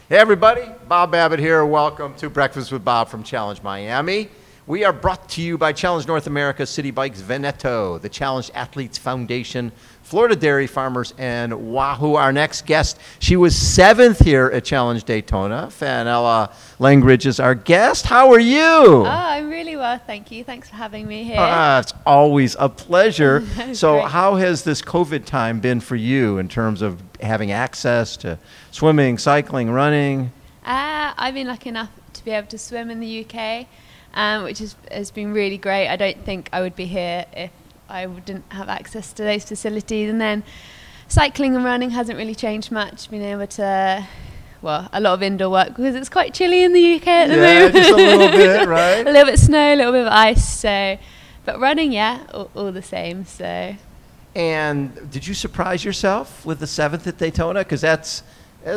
Hey everybody, Bob Babbitt here. Welcome to Breakfast with Bob from Challenge Miami. We are brought to you by Challenge North America, City Bikes Veneto, the Challenge Athletes Foundation, Florida Dairy Farmers, and Wahoo. Our next guest, she was 7th here at Challenge Daytona. Fenella Langridge is our guest. How are you? Oh, I'm really well, thank you. Thanks for having me here. It's always a pleasure. So Great. how has this COVID time been for you in terms of having access to swimming, cycling, running? I've been lucky enough to be able to swim in the UK, which has been really great. I don't think I would be here if I didn't have access to those facilities. And then cycling and running hasn't really changed much. Been able to, well, a lot of indoor work because it's quite chilly in the UK at the moment. Yeah, just a little bit, right? A little bit of snow, a little bit of ice. So, but running, yeah, all the same. So. And did you surprise yourself with the 7th at Daytona? Because that's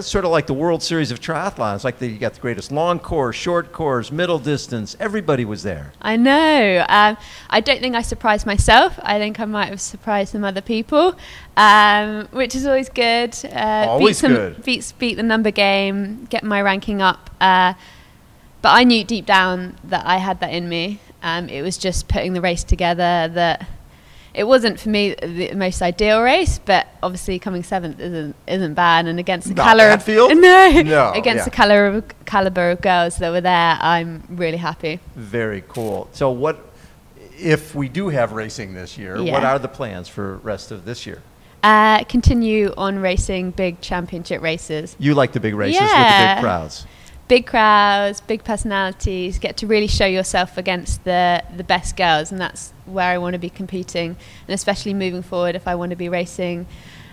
sort of like the World Series of triathlon. It's like you got the greatest long course, short course, middle distance. Everybody was there. I know. I don't think I surprised myself. I think I might have surprised some other people, which is always good. Always good. Beat the number game, get my ranking up. But I knew deep down that I had that in me. It was just putting the race together that. It wasn't for me the most ideal race, but obviously coming 7th isn't bad. And against the caliber the caliber of girls that were there, I'm really happy. Very cool. So what if we do have racing this year? Yeah. What are the plans for the rest of this year? Continue on racing big championship races. You like the big races with the big crowds. Big crowds, big personalities, get to really show yourself against the best girls, and that's where I want to be competing, and especially moving forward if I want to be racing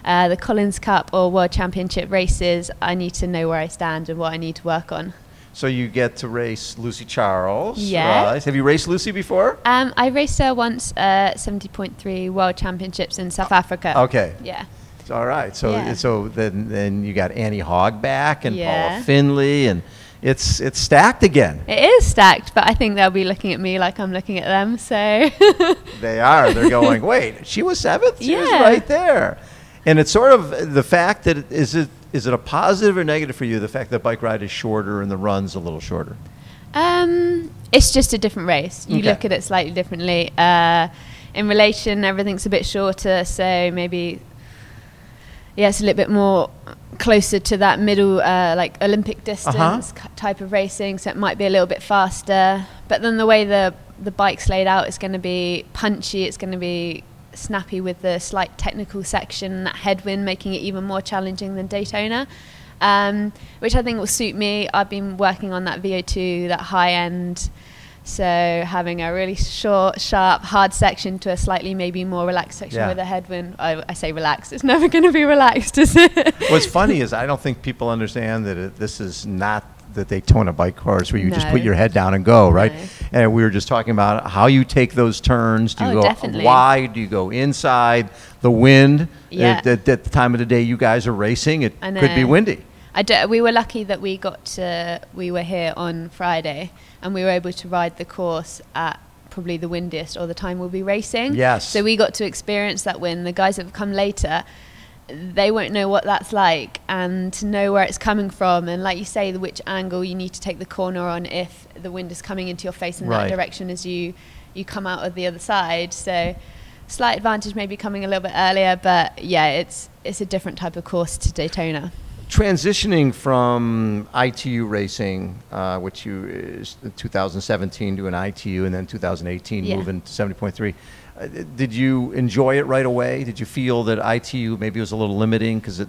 the Collins Cup or World Championship races, I need to know where I stand and what I need to work on. So you get to race Lucy Charles. Yeah. Right? Have you raced Lucy before? I raced her once at 70.3 World Championships in South Africa. Okay. Yeah. All right. So Yeah. so then you got Annie Hogg back and Yeah. Paula Finley, and it's stacked again. It is stacked, but I think they'll be looking at me like I'm looking at them. So They are. They're going, wait, she was 7th? She was Yeah. right there. And it's sort of the fact that is it a positive or negative for you, the fact that bike ride is shorter and the run's a little shorter? It's just a different race. You Okay. look at it slightly differently. In relation, everything's a bit shorter, so maybe it's a little bit more closer to that middle, like Olympic distance type of racing, so it might be a little bit faster. But then the way the bike's laid out, it's going to be punchy, it's going to be snappy with the slight technical section, that headwind making it even more challenging than Daytona, which I think will suit me. I've been working on that VO2, that high end. So having a really short, sharp, hard section to a slightly maybe more relaxed section with a headwind. I say relaxed. It's never going to be relaxed, is it? What's funny is I don't think people understand that this is not the Daytona bike course where you just put your head down and go, right? No. And we were just talking about how you take those turns. Do you go definitely. wide? Do you go inside? The wind. Yeah. At the time of the day you guys are racing, it I could be know. windy. We were lucky that we were here on Friday and we were able to ride the course at probably the windiest or the time we'll be racing. Yes. So we got to experience that wind. The guys that have come later, they won't know what that's like, and to know where it's coming from, and like you say, which angle you need to take the corner on if the wind is coming into your face in that direction as you come out of the other side. So slight advantage maybe coming a little bit earlier, but yeah, it's a different type of course to Daytona. Transitioning from ITU racing, which you is 2017 to an ITU, and then 2018 moving to 70.3, did you enjoy it right away? Did you feel that ITU maybe was a little limiting because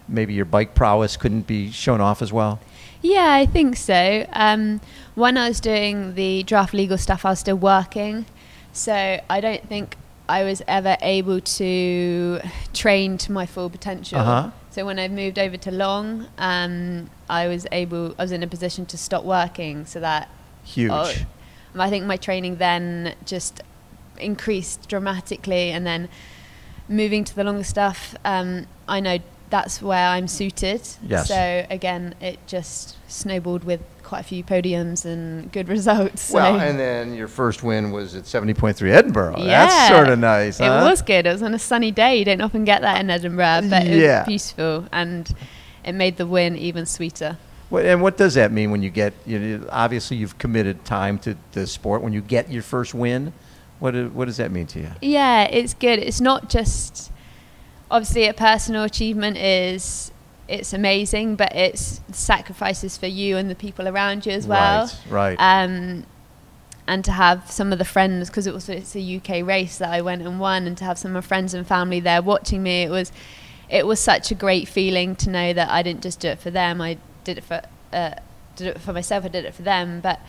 maybe your bike prowess couldn't be shown off as well? Yeah, I think so. When I was doing the draft legal stuff, I was still working, so I don't think I was ever able to train to my full potential. So when I moved over to long, I was in a position to stop working, so that huge. I think my training then just increased dramatically, and then moving to the longer stuff, I know that's where I'm suited. Yes. So again, it just snowballed with quite a few podiums and good results. Well, so. and then your first win was at 70.3 Edinburgh. Yeah, that's sort of nice, huh? It was good. It was on a sunny day. You don't often get that in Edinburgh, but it was beautiful, and it made the win even sweeter. And what does that mean when you get, obviously you've committed time to the sport, when you get your first win? What does that mean to you? Yeah, it's good. It's not just, obviously a personal achievement it's amazing, but it's sacrifices for you and the people around you as well. Right. And to have some of the friends, because it's a UK race that I went and won, and to have some of my friends and family there watching me, it was such a great feeling to know that I didn't just do it for them. I did it for myself. I did it for them, but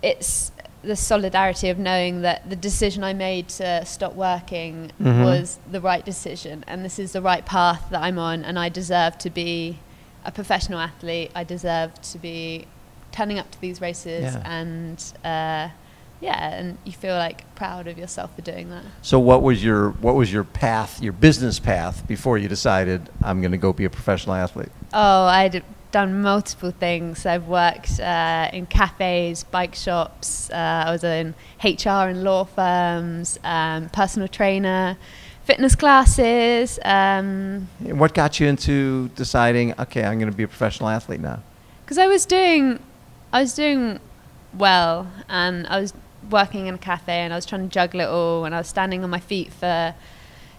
it's the solidarity of knowing that the decision I made to stop working was the right decision, and this is the right path that I'm on, and I deserve to be a professional athlete. I deserve to be turning up to these races, and and you feel like proud of yourself for doing that. So what was your path, your business path, before you decided I'm going to go be a professional athlete? Oh, I'd done multiple things. I've worked in cafes, bike shops. I was in HR and law firms, personal trainer, fitness classes. What got you into deciding, okay, I'm going to be a professional athlete now? Because I was doing well, and I was working in a cafe, and I was trying to juggle it all, and I was standing on my feet for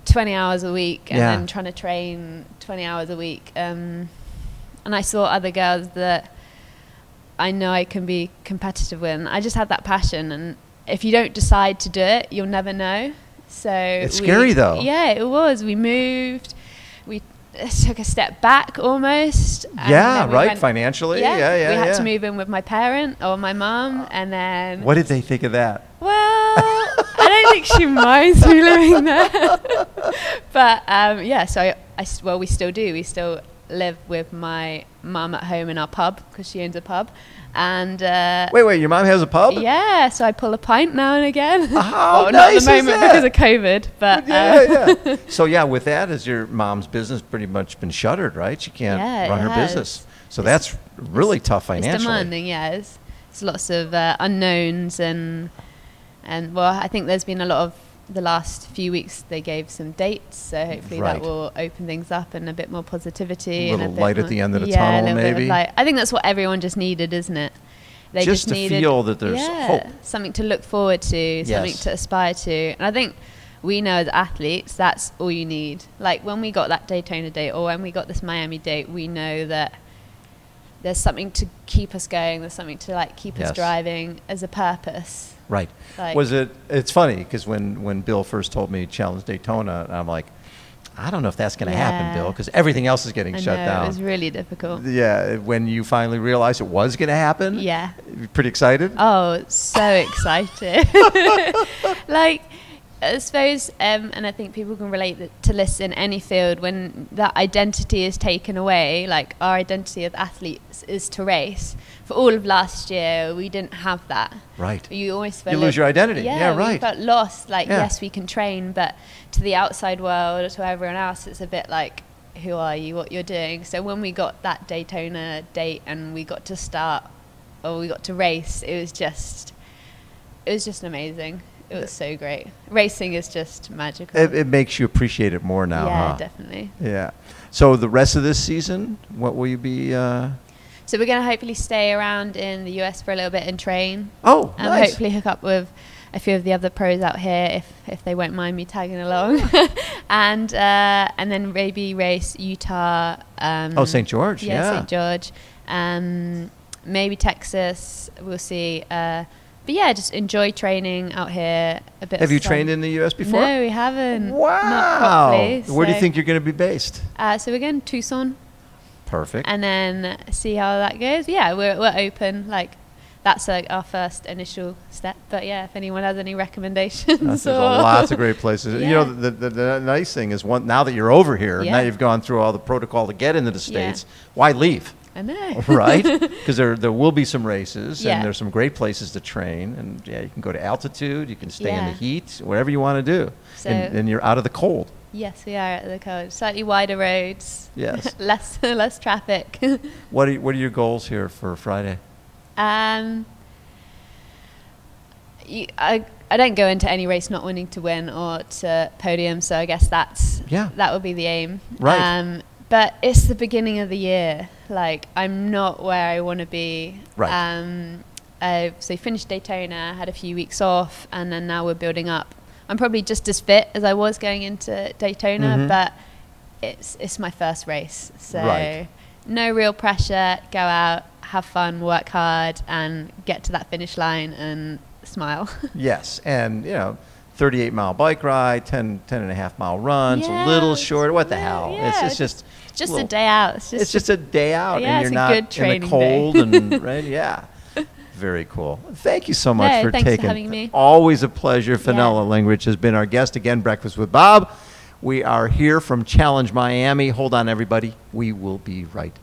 20 hours a week, and then trying to train 20 hours a week. And I saw other girls that I know I can be competitive with. And I just had that passion. And if you don't decide to do it, you'll never know. So it's scary, though. Yeah, it was. We moved. We took a step back almost. Yeah, right. Financially. Yeah. We had to move in with my parent or my mum. And then. What did they think of that? Well, I don't think she minds me living there. But so we still do. We still live with my mum at home in our pub, because she owns a pub. And wait, your mom has a pub? Yeah, so I pull a pint now and again. How well, nice not at the moment because of COVID, but yeah. So with that, has your mom's business pretty much been shuttered, right? She can't run her business, so that's really tough financially. It's demanding, it's lots of unknowns, and well, I think there's been a lot of, the last few weeks they gave some dates, so hopefully that will open things up, and a bit more positivity, a little light at the end of the tunnel, maybe. I think that's what everyone just needed, isn't it? They just needed to feel that there's hope, something to look forward to, something to aspire to. And I think we know as athletes that's all you need. Like when we got that Daytona date, or when we got this Miami date, we know that there's something to keep us going, there's something to keep us driving as a purpose. Right. It's funny, because when Bill first told me Challenge Daytona, I'm like, I don't know if that's going to happen, Bill, because everything else is getting shut down. It was really difficult. Yeah. When you finally realized it was going to happen, you're pretty excited? Oh, so excited. I suppose, and I think people can relate to this in any field, when that identity is taken away, like our identity as athletes is to race. For all of last year, we didn't have that. Right. You always felt lose your identity. Yeah, right. We felt lost. Yes, we can train, but to the outside world, or to everyone else, it's a bit like, who are you, what you're doing? So when we got that Daytona date and we got to start, or we got to race, it was just amazing. It was so great. Racing is just magical. It makes you appreciate it more now, Yeah, definitely. Yeah. So the rest of this season, what will you be... So we're going to hopefully stay around in the US for a little bit and train. Oh, and nice. Hopefully hook up with a few of the other pros out here, if they won't mind me tagging along. and then maybe race Utah. St. George, St. George. Maybe Texas. We'll see. But yeah, just enjoy training out here a bit. Have you trained in the U.S. before? No, we haven't. Wow. Not properly, Where do you think you're going to be based? So we're going to Tucson. Perfect. And then see how that goes. Yeah, we're open. That's our first initial step. But yeah, if anyone has any recommendations. There's lots of great places. Yeah. The nice thing is, now that you're over here, now you've gone through all the protocol to get into the States, why leave? I know. Right? Because there will be some races, Yeah. and there's some great places to train. And you can go to altitude, you can stay in the heat, whatever you want to do. So and you're out of the cold. Yes, we are out of the cold. Slightly wider roads. Yes. less traffic. What are your goals here for Friday? I don't go into any race not wanting to win or to podium, so I guess that would be the aim. Right. But it's the beginning of the year. Like, I'm not where I want to be. Right. So finished Daytona, had a few weeks off, and then now we're building up. I'm probably just as fit as I was going into Daytona, but it's my first race. So no real pressure. Go out, have fun, work hard, and get to that finish line and smile. Yes, and 38-mile bike ride, 10 and a half mile runs, a little short. What the hell? Yeah, it's just a day out. It's just a day out, yeah, and you're not in the cold and right. Yeah, very cool. Thank you so much for thanks taking. for having me. Always a pleasure. Fenella Langridge has been our guest again. Breakfast with Bob. We are here from Challenge Miami. Hold on, everybody. We will be right